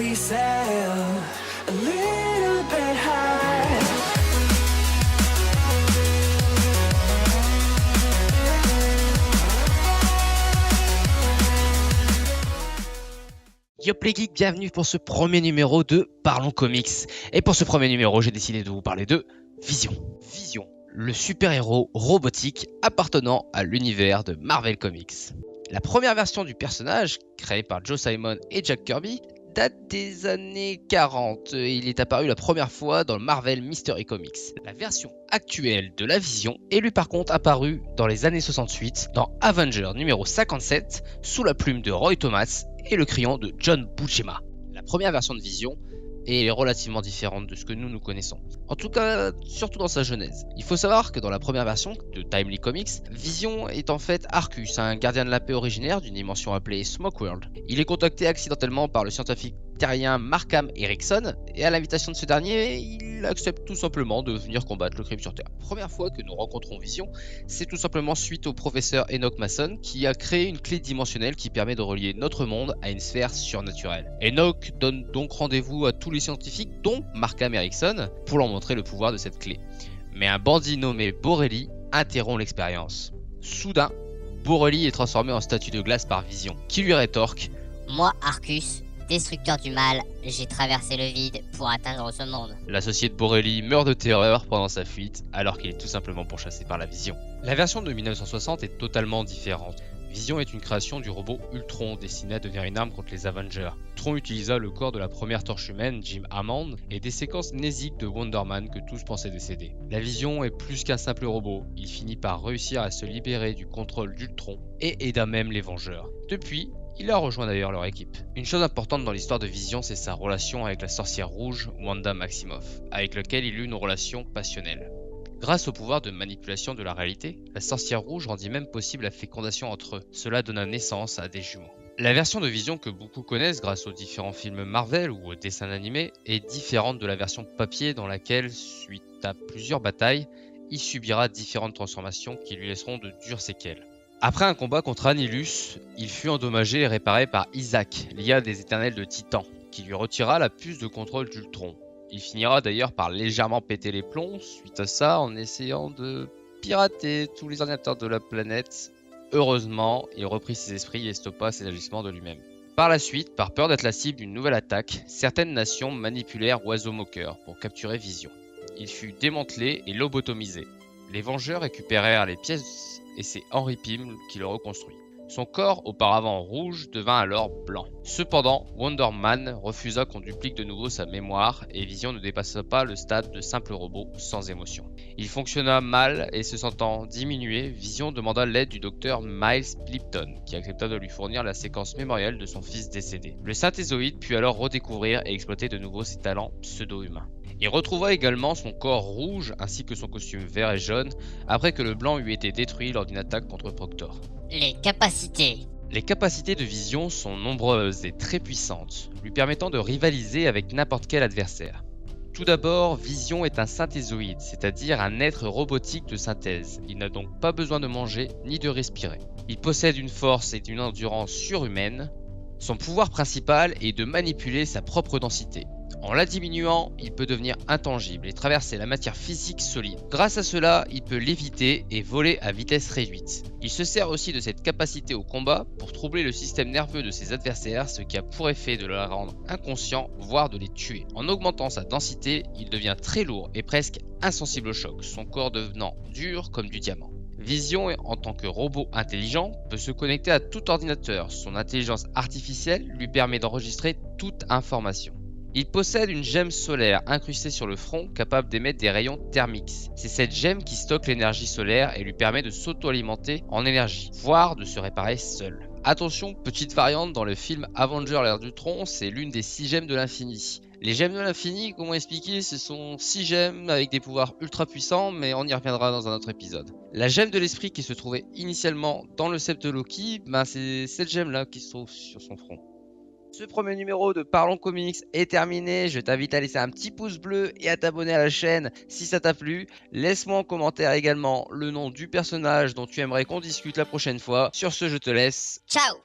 we sail a little bit high. Yo les geeks, bienvenue pour ce premier numéro de Parlons Comics. Et pour ce premier numéro, j'ai décidé de vous parler de Vision. Vision, le super-héros robotique appartenant à l'univers de Marvel Comics. La première version du personnage, créée par Joe Simon et Jack Kirby, date des années 40. Il est apparu la première fois dans le Marvel Mystery Comics. La version actuelle de la Vision est lui par contre apparue dans les années 68 dans Avenger numéro 57 sous la plume de Roy Thomas et le crayon de John Buscema. La première version de Vision est relativement différente de ce que nous connaissons. En tout cas, surtout dans sa genèse. Il faut savoir que dans la première version de Timely Comics, Vision est en fait Arcus, un gardien de la paix originaire d'une dimension appelée Smokeworld. Il est contacté accidentellement par le scientifique terrien Markham Erickson, et à l'invitation de ce dernier, il accepte tout simplement de venir combattre le crime sur Terre. La première fois que nous rencontrons Vision, c'est tout simplement suite au professeur Enoch Mason qui a créé une clé dimensionnelle qui permet de relier notre monde à une sphère surnaturelle. Enoch donne donc rendez-vous à tous les scientifiques, dont Markham Erickson, pour leur montrer le pouvoir de cette clé. Mais un bandit nommé Borelli interrompt l'expérience. Soudain, Borelli est transformé en statue de glace par Vision, qui lui rétorque « Moi, Arcus, destructeur du mal, j'ai traversé le vide pour atteindre ce monde. » L'associé de Borelli meurt de terreur pendant sa fuite, alors qu'il est tout simplement pourchassé par la Vision. La version de 1960 est totalement différente. Vision est une création du robot Ultron, destiné à devenir une arme contre les Avengers. Ultron utilisa le corps de la première torche humaine, Jim Hammond, et des séquences mnésiques de Wonder Man que tous pensaient décéder. La Vision est plus qu'un simple robot, il finit par réussir à se libérer du contrôle d'Ultron, et aida même les Vengeurs. Depuis, il a rejoint d'ailleurs leur équipe. Une chose importante dans l'histoire de Vision, c'est sa relation avec la sorcière rouge Wanda Maximoff, avec laquelle il eut une relation passionnelle. Grâce au pouvoir de manipulation de la réalité, la sorcière rouge rendit même possible la fécondation entre eux. Cela donna naissance à des jumeaux. La version de Vision que beaucoup connaissent grâce aux différents films Marvel ou aux dessins animés est différente de la version papier dans laquelle, suite à plusieurs batailles, il subira différentes transformations qui lui laisseront de dures séquelles. Après un combat contre Annihilus, il fut endommagé et réparé par Isaac, l'IA des éternels de Titan, qui lui retira la puce de contrôle d'Ultron. Il finira d'ailleurs par légèrement péter les plombs suite à ça en essayant de pirater tous les ordinateurs de la planète. Heureusement, il reprit ses esprits et stoppa ses agissements de lui-même. Par la suite, par peur d'être la cible d'une nouvelle attaque, certaines nations manipulèrent Oiseau Moqueur pour capturer Vision. Il fut démantelé et lobotomisé. Les Vengeurs récupérèrent les pièces et c'est Henry Pym qui le reconstruit. Son corps, auparavant rouge, devint alors blanc. Cependant, Wonder Man refusa qu'on duplique de nouveau sa mémoire et Vision ne dépassa pas le stade de simple robot sans émotion. Il fonctionna mal et se sentant diminué, Vision demanda l'aide du docteur Miles Lipton qui accepta de lui fournir la séquence mémorielle de son fils décédé. Le synthézoïde put alors redécouvrir et exploiter de nouveau ses talents pseudo-humains. Il retrouva également son corps rouge ainsi que son costume vert et jaune après que le blanc eut été détruit lors d'une attaque contre Proctor. Les capacités. Les capacités de Vision sont nombreuses et très puissantes, lui permettant de rivaliser avec n'importe quel adversaire. Tout d'abord, Vision est un synthézoïde, c'est-à-dire un être robotique de synthèse. Il n'a donc pas besoin de manger ni de respirer. Il possède une force et une endurance surhumaines. Son pouvoir principal est de manipuler sa propre densité. En la diminuant, il peut devenir intangible et traverser la matière physique solide. Grâce à cela, il peut léviter et voler à vitesse réduite. Il se sert aussi de cette capacité au combat pour troubler le système nerveux de ses adversaires, ce qui a pour effet de les rendre inconscients, voire de les tuer. En augmentant sa densité, il devient très lourd et presque insensible au choc, son corps devenant dur comme du diamant. Vision, en tant que robot intelligent, peut se connecter à tout ordinateur. Son intelligence artificielle lui permet d'enregistrer toute information. Il possède une gemme solaire incrustée sur le front capable d'émettre des rayons thermiques. C'est cette gemme qui stocke l'énergie solaire et lui permet de s'auto-alimenter en énergie, voire de se réparer seul. Attention, petite variante dans le film Avenger l'ère d'Ultron, c'est l'une des 6 gemmes de l'infini. Les gemmes de l'infini, comment expliquer, ce sont 6 gemmes avec des pouvoirs ultra puissants, mais on y reviendra dans un autre épisode. La gemme de l'esprit qui se trouvait initialement dans le sceptre de Loki, c'est cette gemme là qui se trouve sur son front. Ce premier numéro de Parlons Comics est terminé. Je t'invite à laisser un petit pouce bleu et à t'abonner à la chaîne si ça t'a plu. Laisse-moi en commentaire également le nom du personnage dont tu aimerais qu'on discute la prochaine fois. Sur ce, je te laisse. Ciao!